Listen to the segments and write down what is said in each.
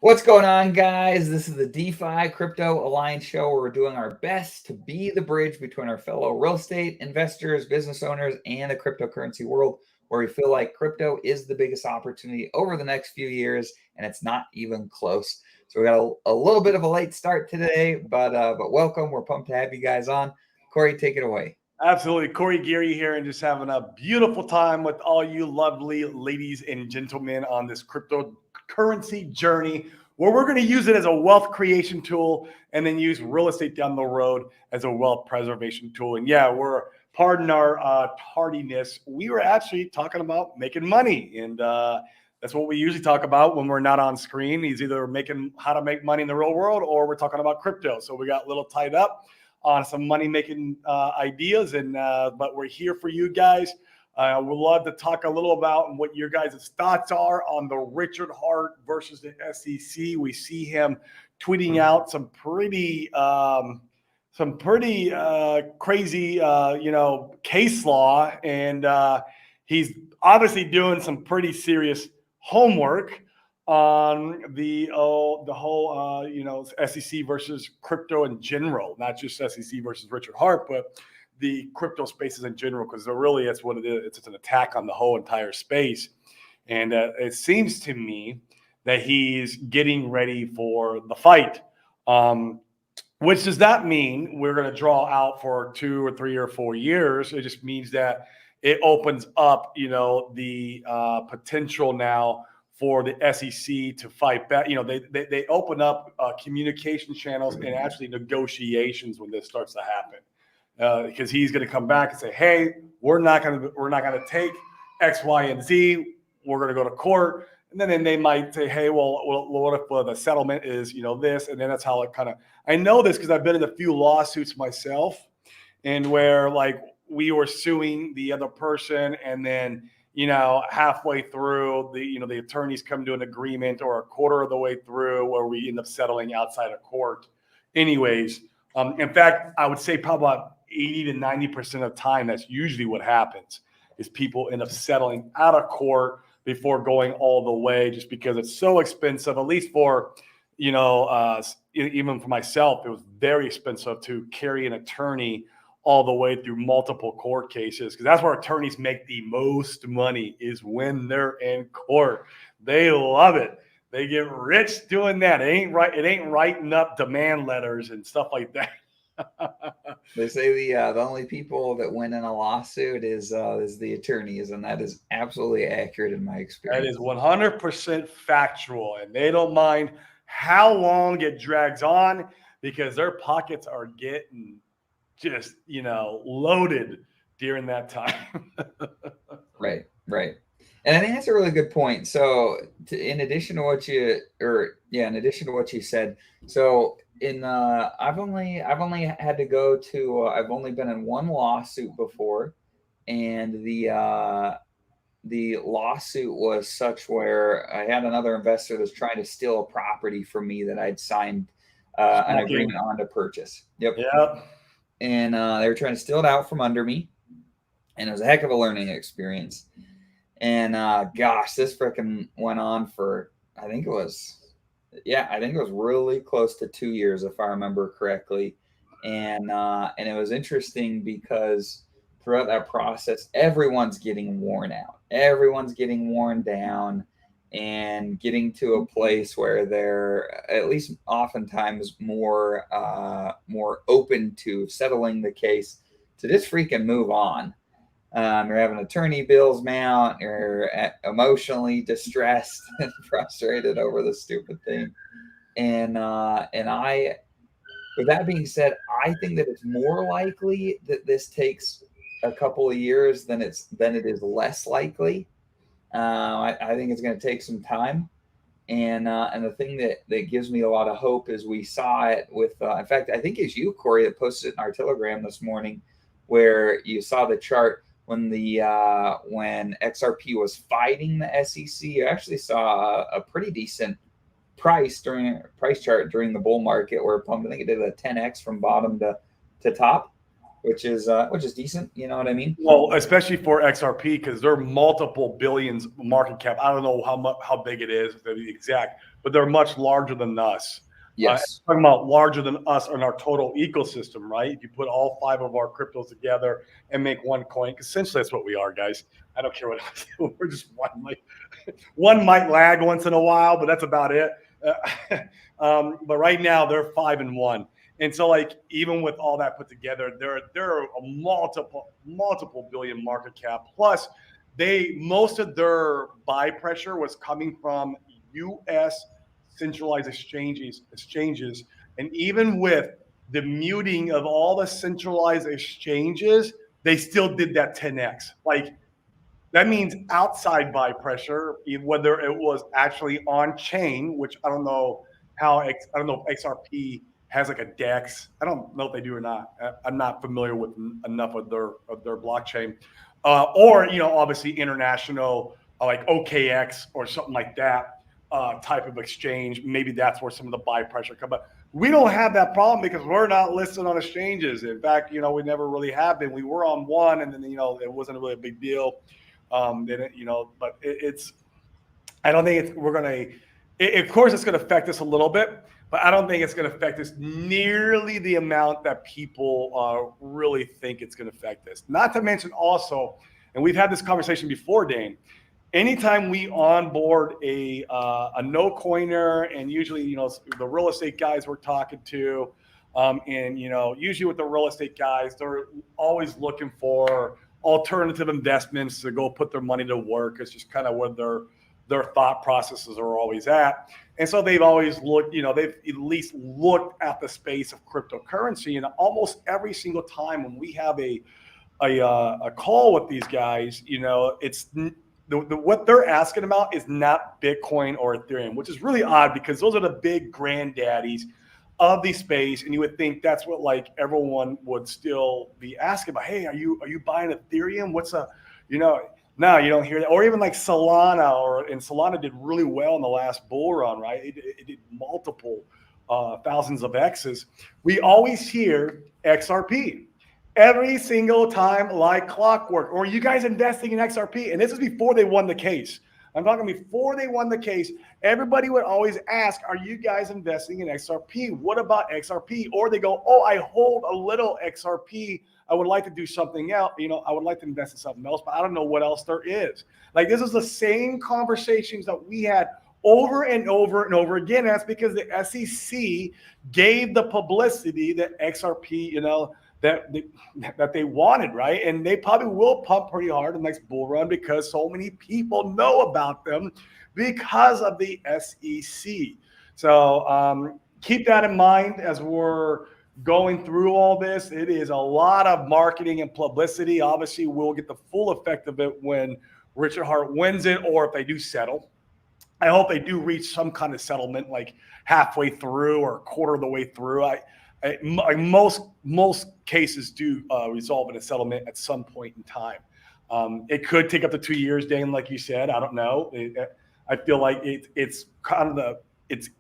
What's going on, guys? This is the DeFi Crypto Alliance show where we're doing our best to be the bridge between our fellow real estate investors, business owners, and the cryptocurrency world, where we feel like crypto is the biggest opportunity over the next few years, and it's not even close. So we got a little bit of a late start today, but welcome. We're pumped to have you guys on. Corey, take it away. Absolutely. Corey Geary here, and just having a beautiful time with all you lovely ladies and gentlemen on this cryptocurrency journey where we're going to use it as a wealth creation tool and then use real estate down the road as a wealth preservation tool. And yeah, pardon our tardiness, we were actually talking about making money. And that's what we usually talk about when we're not on screen. Is either making how to make money in the real world or we're talking about crypto. So we got a little tied up on some money-making ideas, but we're here for you guys. We'd love to talk a little about what your guys' thoughts are on the Richard Heart versus the SEC. We see him tweeting out some pretty crazy, case law, and he's obviously doing some pretty serious homework on the whole SEC versus crypto in general, not just SEC versus Richard Heart, but the crypto spaces in general, because really that's what it is. It's an attack on the whole entire space. And it seems to me that he's getting ready for the fight. Which does that mean we're going to draw out for 2 or 3 or 4 years? It just means that it opens up, the potential now for the SEC to fight back. They open up communication channels and actually negotiations when this starts to happen, because he's going to come back and say, "Hey, we're not going to take X, Y, and Z. We're going to go to court." And then they might say, "Hey, well, what if the settlement is this?" And then that's how it kind of. I know this because I've been in a few lawsuits myself, and where we were suing the other person, and then halfway through, the attorneys come to an agreement, or a quarter of the way through, where we end up settling outside of court. Anyways, in fact, I would say probably about 80 to 90% of the time, that's usually what happens, is people end up settling out of court before going all the way, just because it's so expensive. At least for, even for myself, it was very expensive to carry an attorney all the way through multiple court cases, because that's where attorneys make the most money, is when they're in court. They love it. They get rich doing that. It ain't writing up demand letters and stuff like that. They say the only people that win in a lawsuit is the attorneys, and that is absolutely accurate in my experience. That is 100% factual, and they don't mind how long it drags on, because their pockets are getting just loaded during that time. Right. And I think that's a really good point. So in addition to what you said, so I've only had to go to I've only been in one lawsuit before, and the lawsuit was such where I had another investor that's trying to steal a property from me that I'd signed an agreement on to purchase. Yep. And they were trying to steal it out from under me, and it was a heck of a learning experience. And gosh, this frickin' went on for I think it was really close to 2 years, if I remember correctly. And it was interesting because throughout that process, everyone's getting worn out, everyone's getting worn down, and getting to a place where they're at least oftentimes more open to settling the case, to just freaking move on. You're having attorney bills mount, you're emotionally distressed and frustrated over the stupid thing. And I, with that being said, I think that it's more likely that this takes a couple of years than it is less likely. I think it's going to take some time, and the thing that gives me a lot of hope is we saw it with. In fact, I think it's you, Corey, that posted it in our Telegram this morning, where you saw the chart when when XRP was fighting the SEC. You actually saw a pretty decent price chart during the bull market, where it pumped. I think it did a 10x from bottom to top. which is decent. You know what I mean? Well, especially for XRP, because they're multiple billions market cap. I don't know how big it is, to be exact, but they're much larger than us. Yes. Talking about larger than us in our total ecosystem, right? If you put all 5 of our cryptos together and make one coin, essentially that's what we are, guys. I don't care what else. We're just one. Like, one might lag once in a while, but that's about it. But right now they're 5 and 1. And so, like, even with all that put together, they're a multiple billion market cap. Plus, most of their buy pressure was coming from U.S. centralized exchanges, and even with the muting of all the centralized exchanges, they still did that 10x. Like, that means outside buy pressure, whether it was actually on chain, which I don't know I don't know if XRP has like a DEX. I don't know if they do or not. I'm not familiar with enough of their blockchain, or obviously international, like OKX or something like that type of exchange. Maybe that's where some of the buy pressure comes. But we don't have that problem because we're not listed on exchanges. In fact, we never really have been. We were on one, and then it wasn't really a big deal. But it's. I don't think we're gonna. Of course, it's going to affect us a little bit, but I don't think it's going to affect us nearly the amount that people really think it's going to affect us. Not to mention also, and we've had this conversation before, Dane. Anytime we onboard a no coiner, and usually the real estate guys we're talking to, and usually with the real estate guys, they're always looking for alternative investments to go put their money to work. It's just kind of where their thought processes are always at. And so they've always looked, they've at least looked at the space of cryptocurrency. And almost every single time when we have a call with these guys, it's what they're asking about is not Bitcoin or Ethereum, which is really odd because those are the big granddaddies of the space. And you would think that's what like everyone would still be asking about. Hey, are you buying Ethereum? What's no, you don't hear that. Or even like Solana, and Solana did really well in the last bull run, right? It did multiple thousands of X's. We always hear XRP every single time, like clockwork. Or you guys investing in XRP? And this is before they won the case. I'm talking before they won the case. Everybody would always ask, are you guys investing in XRP? What about XRP? Or they go, oh, I hold a little XRP. I would like to do something else. I would like to invest in something else, but I don't know what else there is. Like, this is the same conversations that we had over and over and over again. That's because the SEC gave the publicity that XRP, that they wanted, right? And they probably will pump pretty hard in the next bull run because so many people know about them because of the SEC. So keep that in mind as we're going through all this. It is a lot of marketing and publicity. Obviously, we'll get the full effect of it when Richard Heart wins it, or if they do settle. I hope they do reach some kind of settlement, like halfway through or a quarter of the way through. Most cases do resolve in a settlement at some point in time. It could take up to 2 years, Dane, like you said. I don't know. I feel like it's kind of it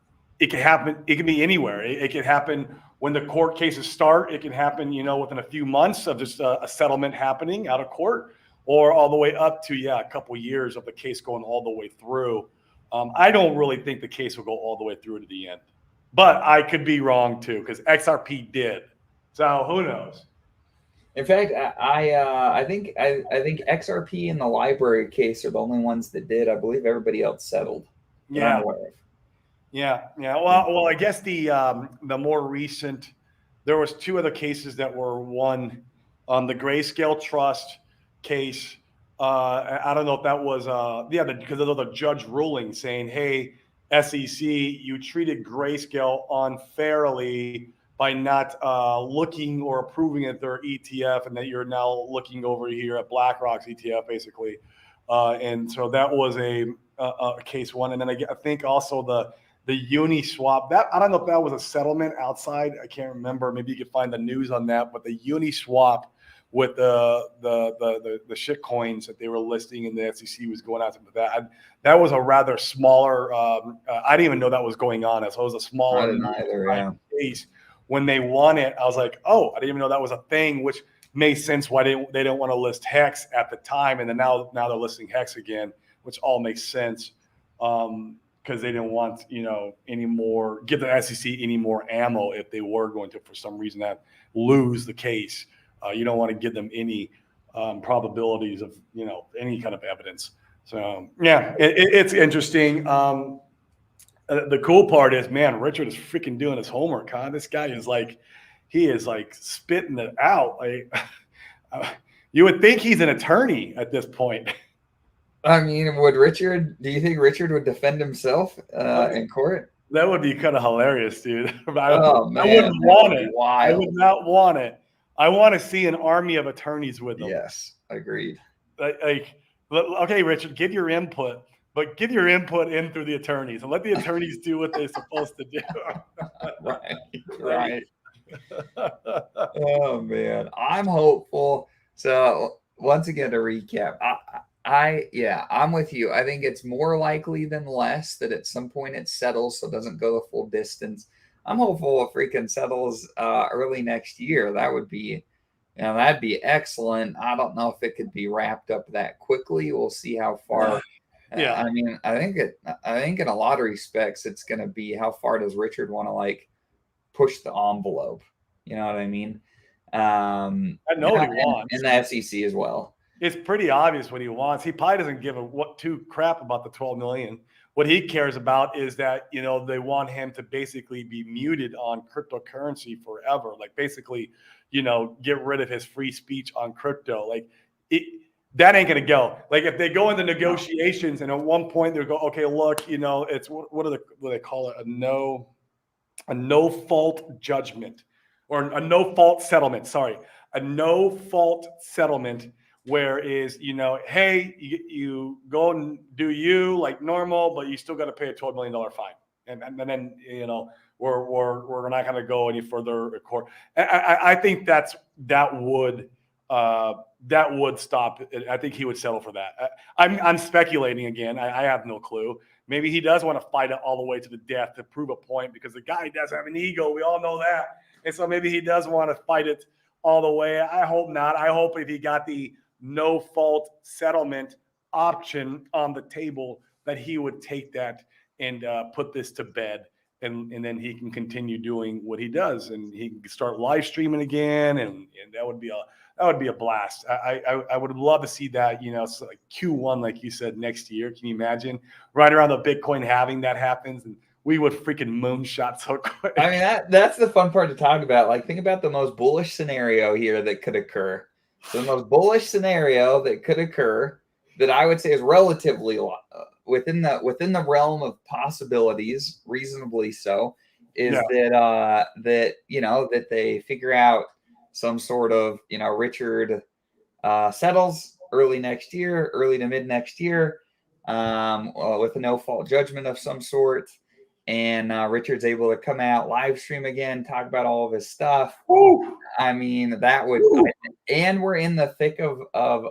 can happen. It can be anywhere. It can happen when the court cases start. It can happen, within a few months of just a settlement happening out of court, or all the way up to a couple of years of the case going all the way through. I don't really think the case will go all the way through to the end, but I could be wrong too because XRP did. So who knows? In fact, I think XRP and the library case are the only ones that did. I believe everybody else settled. Yeah. Yeah. Well, I guess the more recent, there was 2 other cases that were won on the Grayscale Trust case. I don't know if that was because of the judge ruling saying, hey, SEC, you treated Grayscale unfairly by not looking or approving at their ETF, and that you're now looking over here at BlackRock's ETF, basically. And so that was a case one. And then I think also the Uniswap, that I don't know if that was a settlement outside. I can't remember. Maybe you could find the news on that. But the Uniswap with the shit coins that they were listing and the SEC was going after that was a rather smaller. I didn't even know that was going on. So it was a smaller case. When they won it, I was like, oh, I didn't even know that was a thing. Which made sense why they didn't want to list Hex at the time, and then now they're listing Hex again, which all makes sense because they didn't want any more, give the SEC any more ammo if they were going to, for some reason, that lose the case. You don't want to give them any probabilities of any kind of evidence. So yeah, it's interesting. The cool part is, man, Richard is freaking doing his homework, huh? This guy is like, he is like spitting it out. Like, you would think he's an attorney at this point. I mean, do you think Richard would defend himself in court? That would be kind of hilarious, dude. Oh, man, I wouldn't want it. Wild. I would not want it. I want to see an army of attorneys with them. Yes, agreed. Like, okay, Richard, give your input, but give your input in through the attorneys and let the attorneys do what they're supposed to do. Right. Oh man, I'm hopeful. So once again, to recap, I'm with you. I think it's more likely than less that at some point it settles, so it doesn't go the full distance. I'm hopeful it freaking settles early next year. That would be, that'd be excellent. I don't know if it could be wrapped up that quickly. We'll see how far. Yeah. I mean, I think in a lot of respects, it's going to be how far does Richard want to push the envelope? You know what I mean? I know what he wants. And the SEC as well. It's pretty obvious what he wants. He probably doesn't give two crap about the $12 million. What he cares about is that, they want him to basically be muted on cryptocurrency forever. Like basically, get rid of his free speech on crypto. That ain't going to go. Like if they go into negotiations and at one point they'll go, okay, look, it's what do they call it? A no fault judgment or a no fault settlement. Sorry. A no fault settlement. Whereas, hey, you go and do like normal, but you still got to pay a $12 million fine. And then, we're not going to go any further in court. I think that would stop it. I think he would settle for that. I'm speculating again. I have no clue. Maybe he does want to fight it all the way to the death to prove a point because the guy does have an ego. We all know that. And so maybe he does want to fight it all the way. I hope not. I hope if he got the no fault settlement option on the table that he would take that and put this to bed and then he can continue doing what he does and he can start live streaming again and that would be a blast. I would love to see that, so like Q1, like you said, next year. Can you imagine right around the Bitcoin halving that happens and we would freaking moonshot so quick. I mean, that's the fun part to talk about. Like think about the most bullish scenario here that could occur. So the most bullish scenario that could occur that I would say is relatively within the realm of possibilities, reasonably so, is that they figure out some sort of Richard settles early next year, early to mid next year, with a no fault judgment of some sort. And Richard's able to come out, live stream again, talk about all of his stuff. Woo! I mean, that would, and we're in the thick of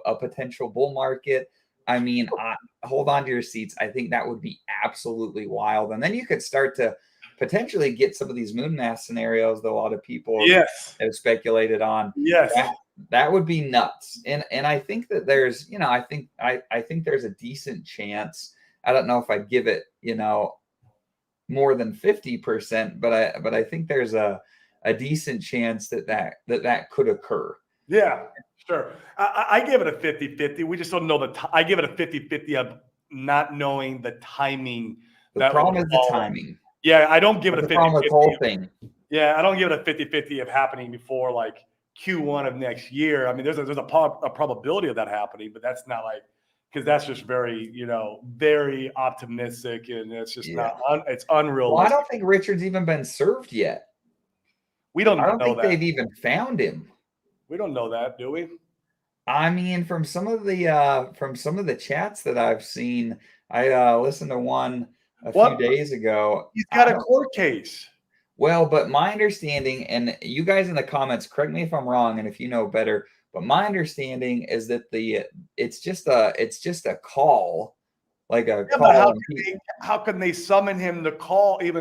a potential bull market. I mean, hold on to your seats. I think that would be absolutely wild. And then you could start to potentially get some of these moon mass scenarios that a lot of people have speculated on. Yes. That would be nuts. And I think that there's, I think there's a decent chance. I don't know if I'd give it, more than 50%, but I think there's a decent chance that could occur. Yeah, sure. I give it a 50-50. We just don't know I give it a 50-50 of not knowing the timing. The problem is the timing. Yeah, I don't give it a 50-50. Whole thing. Yeah, I don't give it a 50-50 of happening before like Q1 of next year. I mean, there's a probability of that happening, but that's not like, because that's just very, very optimistic, and it's just not. It's unrealistic. Well, I don't think Richard's even been served yet. I don't think they've even found him. We don't know that, do we? I mean, from some of the chats that I've seen, I listened to one a few days ago. He's got a court case. Well, but my understanding, and you guys in the comments, correct me if I'm wrong, and if you know better. But my understanding is that it's just a call, like a call. How can they summon him to call a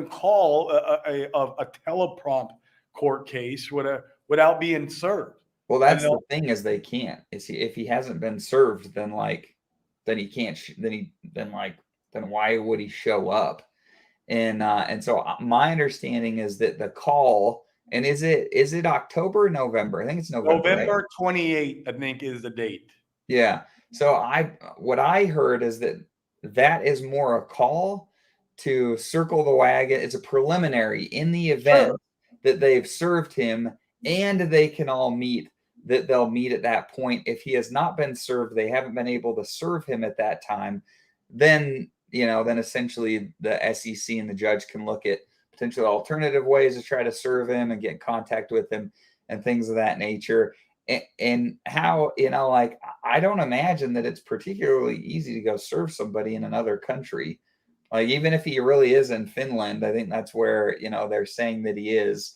teleprompt court case without being served? Well, I that's know. the thing is they can't. If he hasn't been served, then like, then he can't. Then why would he show up? And so my understanding is that the call, and is it October or November? I think it's November, right? November 28th, I think, is the date. Yeah. So what I heard is that is more a call to circle the wagon. It's a preliminary in the Sure. event that they've served him and they can all meet, that they'll meet at that point. If he has not been served, they haven't been able to serve him at that time, then essentially the SEC and the judge can look at potential alternative ways to try to serve him and get in contact with him and things of that nature. And how, like, I don't imagine that it's particularly easy to go serve somebody in another country. Like, even if he really is in Finland, I think that's where, they're saying that he is.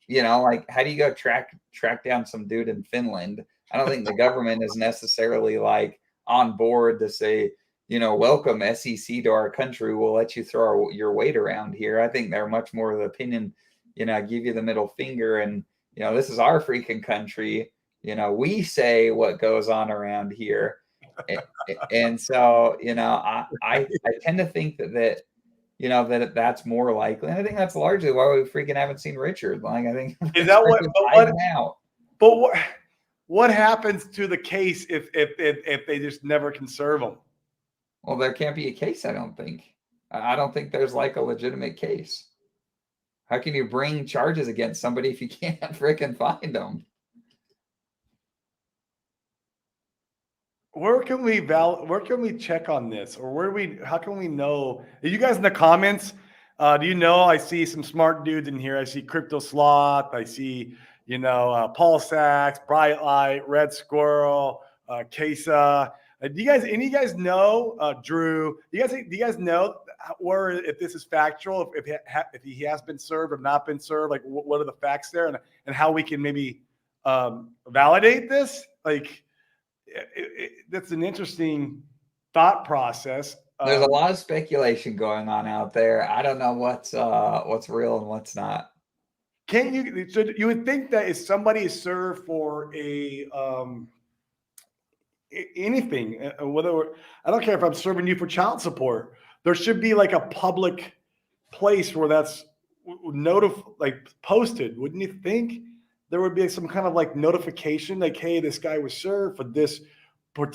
Like, how do you go track down some dude in Finland? I don't think the government is necessarily like on board to say, welcome SEC to our country. We'll let you throw your weight around here. I think they're much more of the opinion, give you the middle finger and, this is our freaking country. We say what goes on around here. And so, I tend to think that that's more likely. And I think that's largely why we freaking haven't seen Richard. Like, I think Is that what? hiding out. But what happens to the case if they just never can serve him? Well, there can't be a case, I don't think. I don't think there's like a legitimate case. How can you bring charges against somebody if you can't freaking find them? Where can we check on this, or how can we know? Are you guys in the comments? Do you know? I see some smart dudes in here. I see Crypto Sloth. I see Paul Sachs, Bright Light, Red Squirrel, Kesa. Do you guys know Drew? Do you guys know where, if this is factual, if he has been served or not been served? Like, what are the facts there, and how we can maybe validate this? Like, that's an interesting thought process. There's a lot of speculation going on out there. I don't know what's real and what's not. Can you? So you would think that if somebody is served for anything, whether, I don't care if I'm serving you for child support, there should be like a public place where that's posted. Wouldn't you think there would be some kind of like notification, like, hey, this guy was served for this, for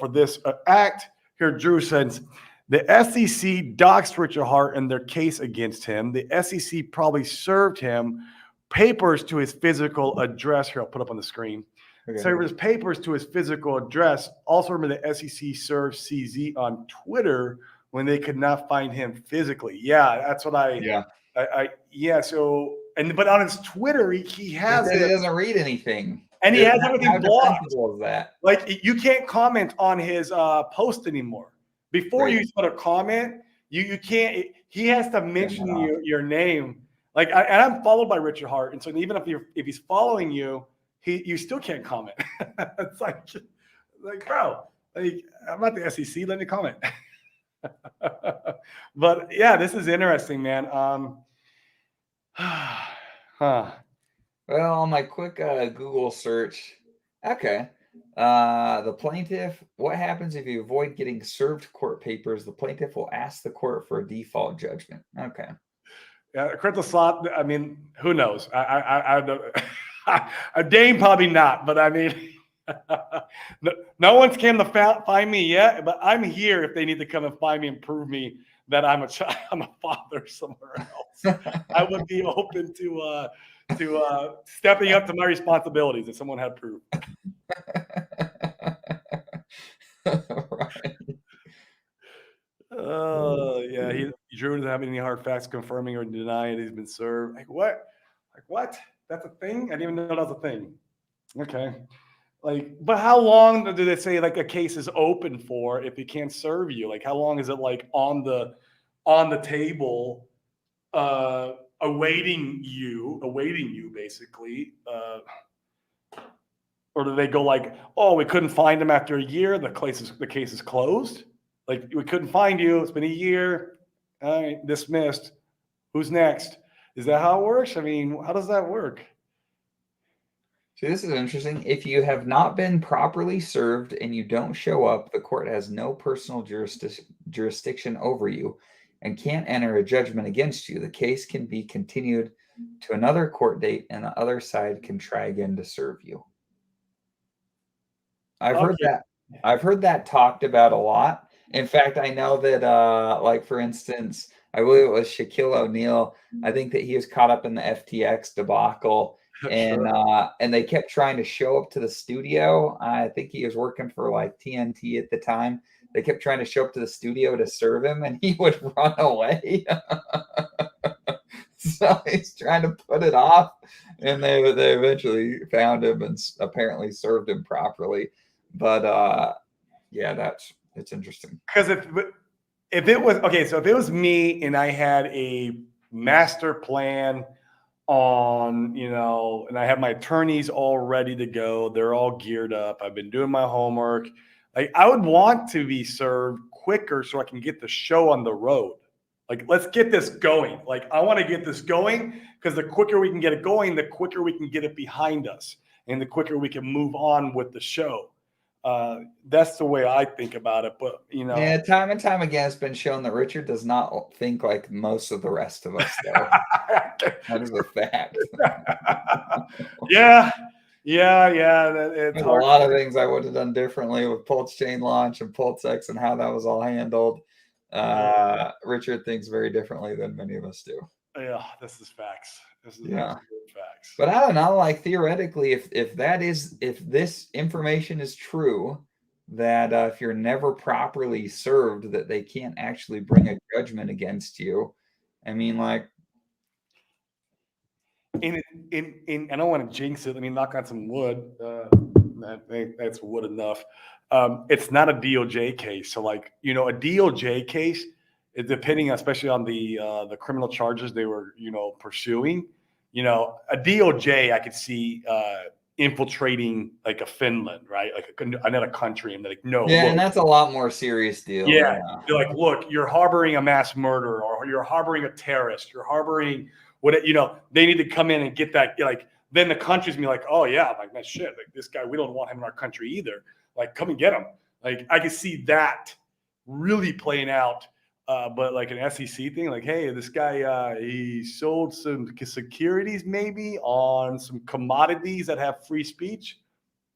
this act? Here, Drew says the SEC doxed Richard Hart in their case against him. The SEC probably served him papers to his physical address. Here, I'll put up on the screen. Okay. Served his papers to his physical address. Also, remember the SEC served CZ on Twitter when they could not find him physically. Yeah, that's what So, but on his Twitter, he has it. He doesn't read anything, and he has everything blocked. Is that? Like, you can't comment on his post anymore. Before you put a comment, you can't. He has to mention your name. Like, and I'm followed by Richard Hart, and so even if he's following you, you still can't comment. It's like, bro, like, I'm not the SEC. Let me comment. But yeah, this is interesting, man. Well, on my quick Google search, okay. The plaintiff, what happens if you avoid getting served court papers? The plaintiff will ask the court for a default judgment. Okay. Yeah, Crypto Slot, I mean, who knows? I don't. Dame probably not, but I mean, no one's came to find me yet. But I'm here if they need to come and find me and prove me that I'm a father somewhere else. I would be open to stepping up to my responsibilities if someone had proof. Right. Yeah, Drew doesn't have any hard facts confirming or denying he's been served. Like, what? That's a thing? I didn't even know that was a thing. Okay. Like, but how long do they say like a case is open for if he can't serve you? Like, how long is it like on the table, awaiting you basically? Or do they go like, oh, we couldn't find him after a year, the case is closed? Like, we couldn't find you, it's been a year, all right, dismissed. Who's next? Is that how it works? I mean, how does that work? So this is interesting. If you have not been properly served and you don't show up, the court has no personal jurisdiction over you and can't enter a judgment against you. The case can be continued to another court date, and the other side can try again to serve you. I've heard Okay. that. I've heard that talked about a lot. In fact, I know that, like for instance, I believe it was Shaquille O'Neal. I think that he was caught up in the FTX debacle, Sure. and they kept trying to show up to the studio. I think he was working for like TNT at the time. They kept trying to show up to the studio to serve him, and he would run away. So he's trying to put it off, and they eventually found him and apparently served him properly. But yeah, it's interesting. Because if it was okay, so if it was me and I had a master plan on, and I have my attorneys all ready to go, they're all geared up. I've been doing my homework. Like I would want to be served quicker so I can get the show on the road. Like, let's get this going. Like, I want to get this going because the quicker we can get it going, the quicker we can get it behind us, and the quicker we can move on with the show. That's the way I think about it. But Yeah, time and time again, it's been shown that Richard does not think like most of the rest of us, though. That is a fact. yeah. It's There's a hard. lot of things I would have done differently with Pulse Chain launch and Pulse X and how that was all handled. Richard thinks very differently than many of us do. Yeah, this is facts. This is Yeah. absolute facts. But I don't know, like theoretically, if this information is true, that if you're never properly served, that they can't actually bring a judgment against you. I mean, like, I don't want to jinx it. Let me knock on some wood. That's wood enough. It's not a DOJ case. So, like, a DOJ case, depending especially on the criminal charges they were, pursuing. A DOJ, I could see infiltrating like a Finland, right? Like another country, and they're like, no, yeah, look, and that's a lot more serious deal. yeah. You're like, look, you're harboring a mass murderer, or you're harboring a terrorist, you're harboring what, they need to come in and get that. Like, then the country's gonna be like, oh yeah, like that shit. Like this guy, we don't want him in our country either. Like, come and get him. Like, I can see that really playing out. But like an SEC thing, like, hey, this guy, he sold some securities maybe on some commodities that have free speech.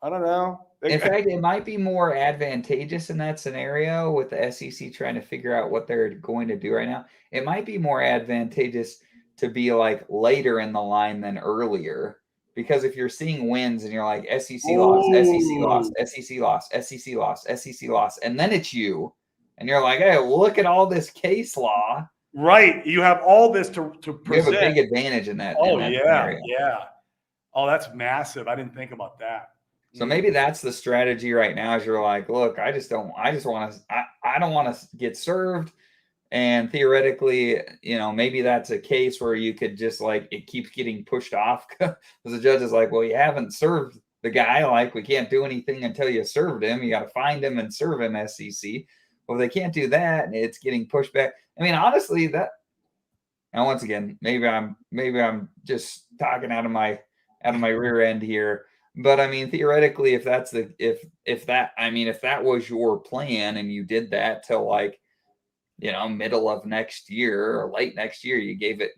I don't know. In fact, it might be more advantageous in that scenario with the SEC trying to figure out what they're going to do right now. It might be more advantageous to be like later in the line than earlier. Because if you're seeing wins and you're like SEC lost, SEC lost, SEC lost, SEC lost, SEC lost, and then it's you, and you're like, hey, look at all this case law. Right. You have all this to present. You have a big advantage in that. Oh, in that yeah. scenario. Yeah. Oh, that's massive. I didn't think about that. So maybe that's the strategy right now is you're like, look, I don't want to get served. And theoretically, maybe that's a case where you could just like, it keeps getting pushed off because the judge is like, well, you haven't served the guy. Like, we can't do anything until you served him. You got to find him and serve him, SEC. Well, they can't do that. And it's getting pushed back. I mean, honestly, now once again, maybe I'm just talking out of my rear end here. But I mean, theoretically, if that was your plan and you did that till like, middle of next year or late next year, you gave it,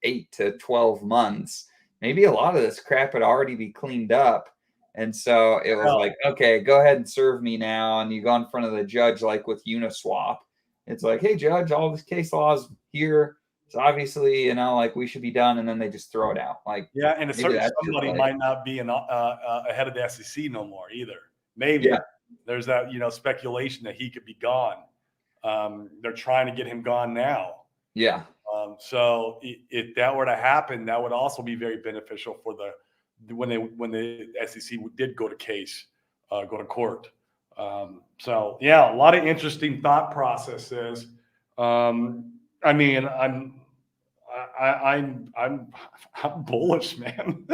8 to 12 months, maybe a lot of this crap would already be cleaned up. And so it was like, okay, go ahead and serve me now. And you go in front of the judge, like with Uniswap. It's like, hey, judge, all this case law is here. So obviously, like we should be done. And then they just throw it out. Like, yeah. And somebody might not be ahead of the SEC no more either. Maybe there's that, speculation that he could be gone. They're trying to get him gone now. Yeah. So if that were to happen, that would also be very beneficial for when the SEC did go to court. So yeah, a lot of interesting thought processes. I mean, I'm bullish, man.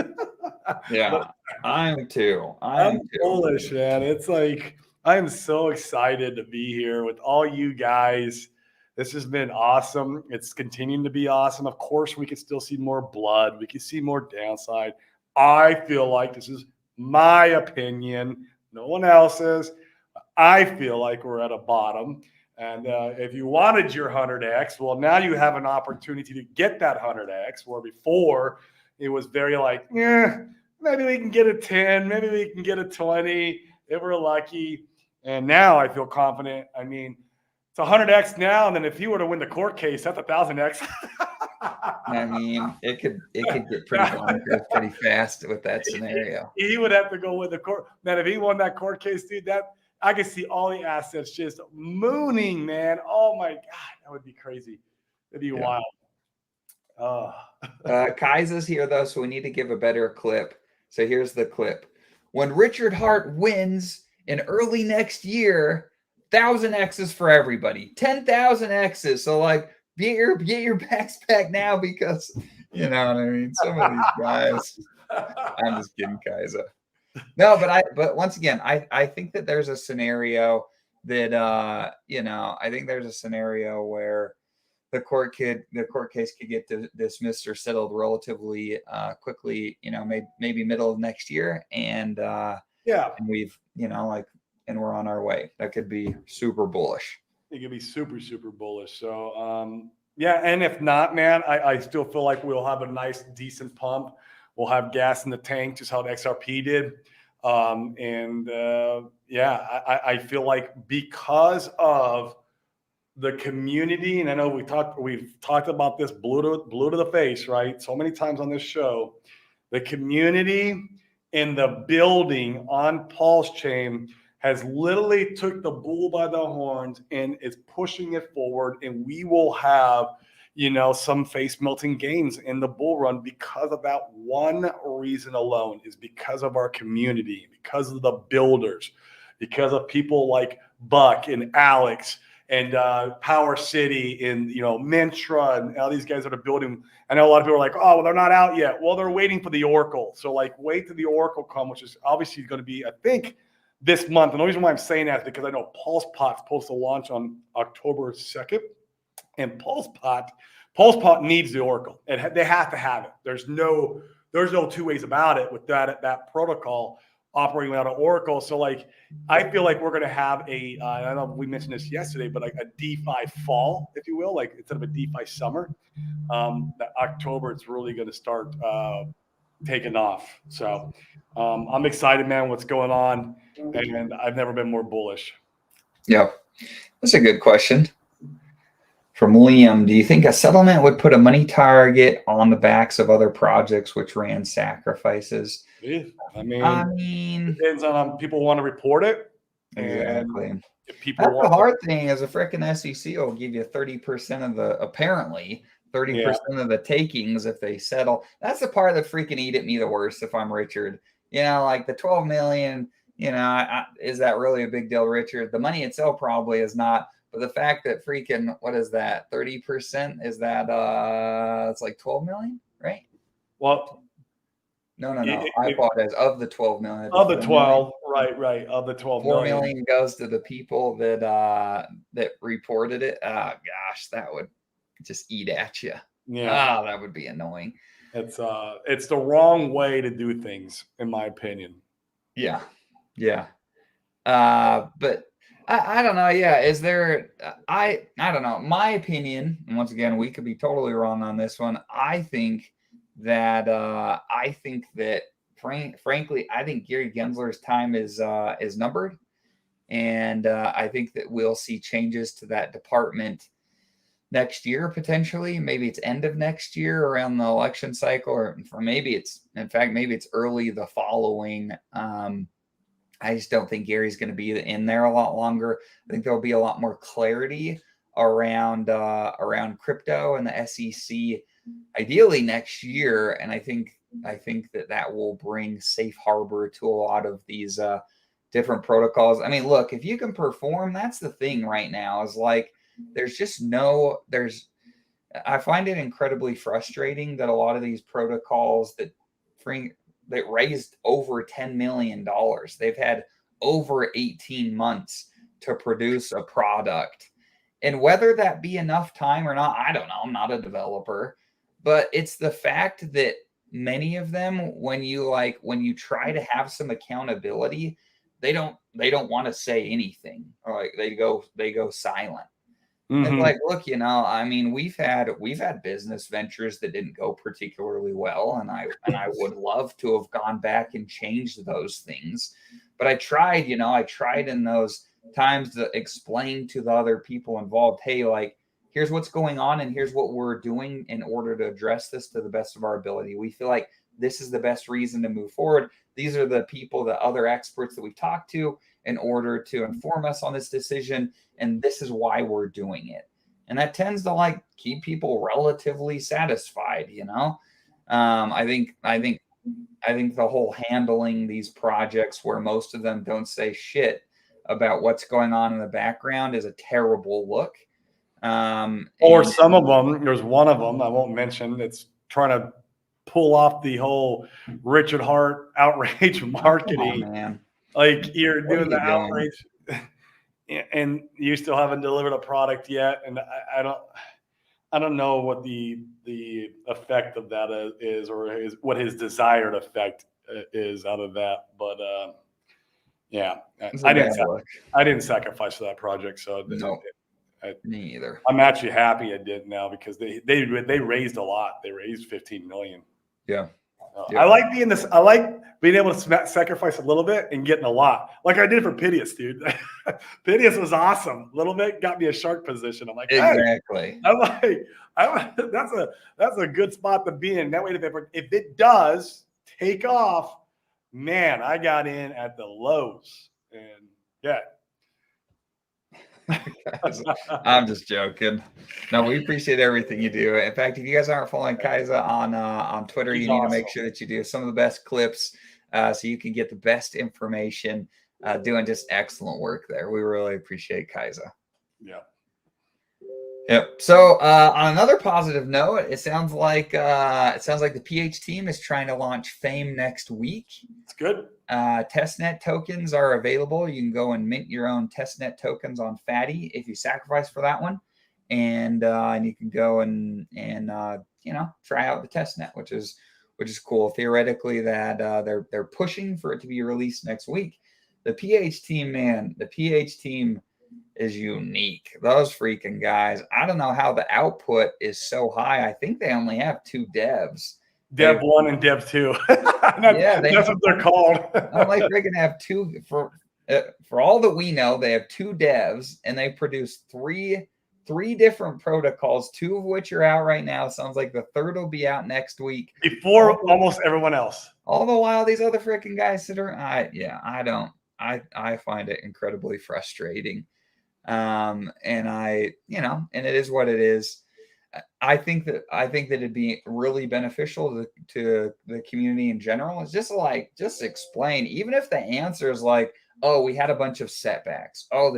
Yeah, I'm too. I'm bullish, man. It's like I'm so excited to be here with all you guys. This has been awesome. It's continuing to be awesome. Of course, we could still see more blood. We could see more downside. I feel like this is my opinion, no one else's. I feel like we're at a bottom. And if you wanted your 100x, well, now you have an opportunity to get that 100x, where before it was very like, yeah, maybe we can get a 10, maybe we can get a 20 if we're lucky. And now I feel confident. I mean, it's 100x now, and then if you were to win the court case, that's 1,000x. I mean, it could get pretty bonkers pretty fast with that scenario. He would have to go with the court. Man, if he won that court case, dude, that I could see all the assets just mooning, man. Oh my God, that would be crazy. It'd be wild. Kai's here though, so we need to give a better clip. So here's the clip. When Richard Hart wins in early next year, 1,000 X's for everybody, 10,000 X's. So like, get your backs back now, because you know what I mean. Some of these guys. I'm just kidding, Kaiza. No, but once again, I think that there's a scenario that I think there's a scenario where the court case could get dismissed or settled relatively quickly, maybe middle of next year, and and we've and we're on our way. That could be super bullish. It could be super, super bullish. So and if not, man, I still feel like we'll have a nice, decent pump. We'll have gas in the tank, just how the XRP did. I feel like because of the community, and I know we've talked about this blue to the face, right? So many times on this show, the community in the building on Pulse Chain has literally took the bull by the horns and is pushing it forward, and we will have some face melting gains in the bull run because of that one reason alone, is because of our community, because of the builders, because of people like Buck and Alex and Power City and Mintra and all these guys that are building. I know a lot of people are like, oh, well, they're not out yet. Well, they're waiting for the Oracle. So wait till the Oracle come, which is obviously going to be, I think, this month. And the reason why I'm saying that is because I know PulsePot's supposed to launch on October 2nd. And PulsePot needs the Oracle. They have to have it. There's no two ways about it with that protocol operating without an Oracle. So I feel like we're going to have I don't know if we mentioned this yesterday, but a DeFi fall, if you will, instead of a DeFi summer, that October, it's really going to start taking off. So I'm excited, man, what's going on. And I've never been more bullish. Yeah, that's a good question. From Liam, do you think a settlement would put a money target on the backs of other projects which ran sacrifices? Yeah, I mean, depends on people want to report it. Exactly. And if people That's the hard thing is a freaking SEC will give you 30% of the 30% of the takings if they settle. That's the part that freaking eat at me the worst if I'm Richard. The 12 million, is that really a big deal, Richard? The money itself probably is not. But the fact that freaking, what is that? 30%? Is that it's like 12 million, right? Well, no. I apologize. Of the 12 million. Of the 12, right. Of the 12 4 million goes to the people that reported it. Oh gosh, that would just eat at you. Yeah. That would be annoying. It's the wrong way to do things, in my opinion. Yeah. But I don't know. Yeah. Is there, I don't know. My opinion, and once again, we could be totally wrong on this one. I think that frankly, I think Gary Gensler's time is numbered. And I think that we'll see changes to that department next year, potentially. Maybe it's end of next year around the election cycle, or maybe it's early the following. I just don't think Gary's going to be in there a lot longer. I think there'll be a lot more clarity around crypto and the SEC, ideally next year. And I think that will bring safe harbor to a lot of these different protocols. I mean, look, if you can perform, that's the thing right now. Is I find it incredibly frustrating that a lot of these protocols that raised over $10 million. They've had over 18 months to produce a product. And whether that be enough time or not, I don't know. I'm not a developer. But it's the fact that many of them, when you try to have some accountability, they don't want to say anything, or like they go silent. It's Hmm. like, look, I mean, we've had business ventures that didn't go particularly well, and I would love to have gone back and changed those things. But I tried in those times to explain to the other people involved, hey, like, here's what's going on and here's what we're doing in order to address this to the best of our ability. We feel like this is the best reason to move forward. These are the people, the other experts that we talked to in order to inform us on this decision, and this is why we're doing it. And that tends to like keep people relatively satisfied. I think the whole handling these projects where most of them don't say shit about what's going on in the background is a terrible look. Or And some of them, there's one of them I won't mention that's trying to pull off the whole Richard Hart outrage come on, marketing. man, Like you're what are doing the you doing? outrage and you still haven't delivered a product yet. And I don't know what the effect of that is, or what his desired effect is out of that. But yeah, It's a I bad didn't look. I didn't sacrifice for that project, so No, me either. I'm actually happy I did now because they raised a lot. They raised 15 million. Yeah. I like being this. I like being able to sacrifice a little bit and getting a lot, like I did for Pidius, dude. Pidius was awesome. A little bit got me a shark position. I'm like, hey, Exactly. that's a good spot to be in. That way, if it does take off, man, I got in at the lows, and yeah. I'm just joking. No, we appreciate everything you do. In fact, if you guys aren't following Kaiza on Twitter, He's you need to awesome. make sure that you do some of the best clips, so you can get the best information. Doing just excellent work there. We really appreciate Kaiza. Yeah. Yep. So on another positive note, it sounds like the PH team is trying to launch Fame next week. It's good. Testnet tokens are available. You can go and mint your own testnet tokens on Fatty if you sacrifice for that one, and you can go and try out the testnet, which is cool. Theoretically, that they're pushing for it to be released next week. The PH team, man, the PH team is unique. Those freaking guys. I don't know how the output is so high. I think they only have 2 devs. Dev 1 and Dev 2. Yeah, that's what they're called. I'm like they're gonna have 2 for all that we know. They have 2 devs, and they produce three different protocols, 2 of which are out right now. Sounds like the third will be out next week. Before almost everyone else. All the while, these other freaking guys sit around. I find it incredibly frustrating. And and it is what it is. I think that it'd be really beneficial to the community in general. It's just explain, even if the answer is like, oh, we had a bunch of setbacks. Oh,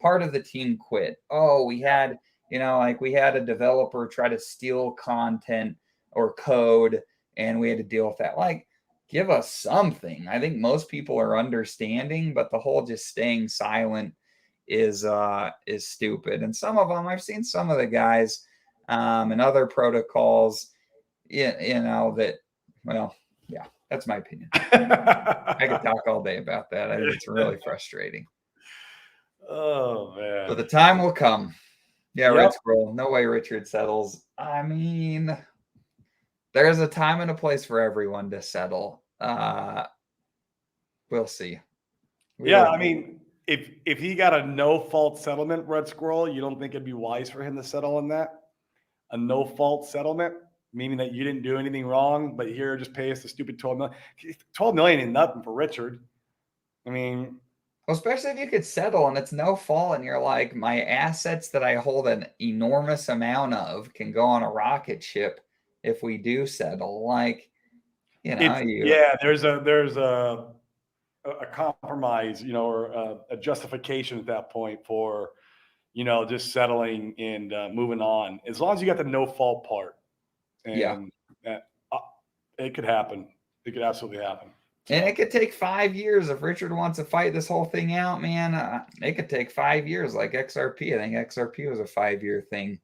part of the team quit. Oh, we had a developer try to steal content or code, and we had to deal with that. Like, give us something. I think most people are understanding, but the whole just staying silent is stupid. And some of them, I've seen some of the guys and other protocols, that, well, yeah, that's my opinion. I could talk all day about that. I think it's really frustrating. Oh man. But the time will come. Yeah, Yep. Red Scroll. No way Richard settles. I mean, there's a time and a place for everyone to settle. We'll see. I mean, if he got a no fault settlement, Red Squirrel, you don't think it'd be wise for him to settle on that? A no fault settlement, meaning that you didn't do anything wrong, but here, just pay us the stupid 12 million. 12 million ain't nothing for Richard. I mean, well, especially if you could settle and it's no fault, and you're like, my assets that I hold an enormous amount of can go on a rocket ship if we do settle. Like, there's a compromise, or a justification at that point for, just settling and moving on. As long as you got the no fault part, and it could happen. It could absolutely happen. And it could take 5 years if Richard wants to fight this whole thing out, man. It could take 5 years, like XRP. I think XRP was a 5-year thing.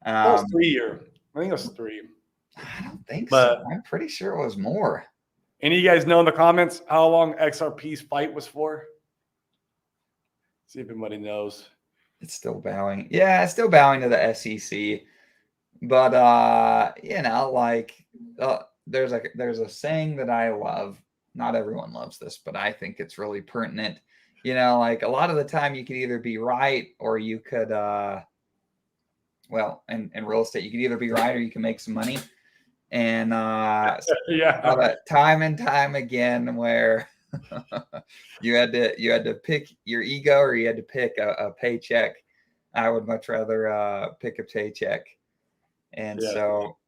That was 3 year. I think it was 3. I don't think But so. I'm pretty sure it was more. any of you guys know in the comments how long XRP's fight was for? See if anybody knows. It's still bowing. Yeah, it's still bowing to the SEC. But like there's a saying that I love. Not everyone loves this, but I think it's really pertinent. Like a lot of the time you could either be right or you could in real estate you could either be right or you can make some money. And Yeah. that time and time again where you had to pick your ego or you had to pick a paycheck. I would much rather pick a paycheck. And Yeah. so,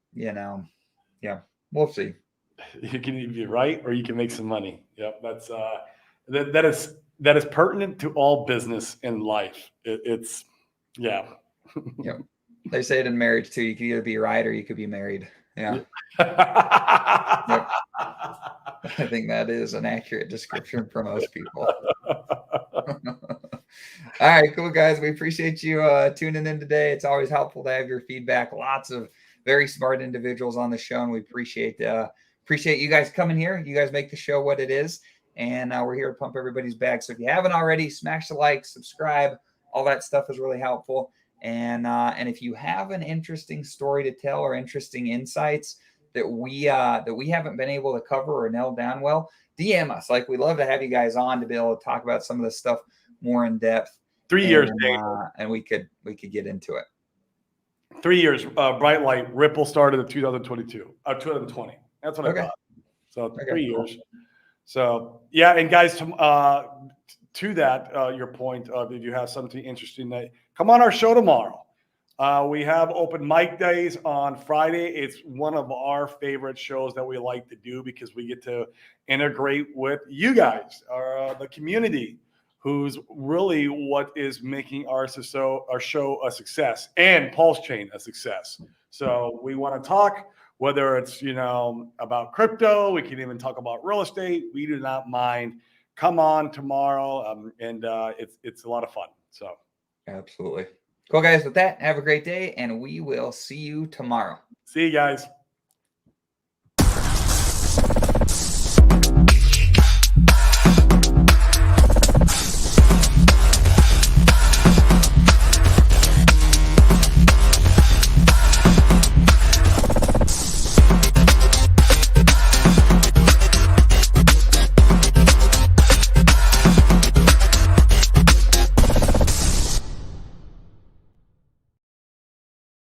we'll see. You can either be right or you can make some money. Yep. That's that is pertinent to all business in life. It's yeah. Yep. They say it in marriage too. You could either be right or you could be married. Yeah. Yep. I think that is an accurate description for most people. All right, cool guys. We appreciate you tuning in today. It's always helpful to have your feedback. Lots of very smart individuals on the show, and we appreciate you guys coming here. You guys make the show what it is, and we're here to pump everybody's bag. So if you haven't already, smash the like, subscribe. All that stuff is really helpful. And if you have an interesting story to tell or interesting insights that we haven't been able to cover or nail down well, DM us. Like, we'd love to have you guys on to be able to talk about some of this stuff more in depth. 3 years, and we could get into it. 3 years. Bright Light Ripple started in 2020. That's what I thought. So okay, 3 years. Cool. So yeah, and guys, to that, your point of if you have something interesting, that come on our show tomorrow. We have open mic days on Friday. It's one of our favorite shows that we like to do because we get to integrate with you guys, the community, who's really what is making our show a success and Pulse Chain a success. So we want to talk, whether it's about crypto, we can even talk about real estate. We do not mind. Come on tomorrow, and it's a lot of fun. So absolutely. Cool, guys. With that, have a great day, and we will see you tomorrow. See you guys.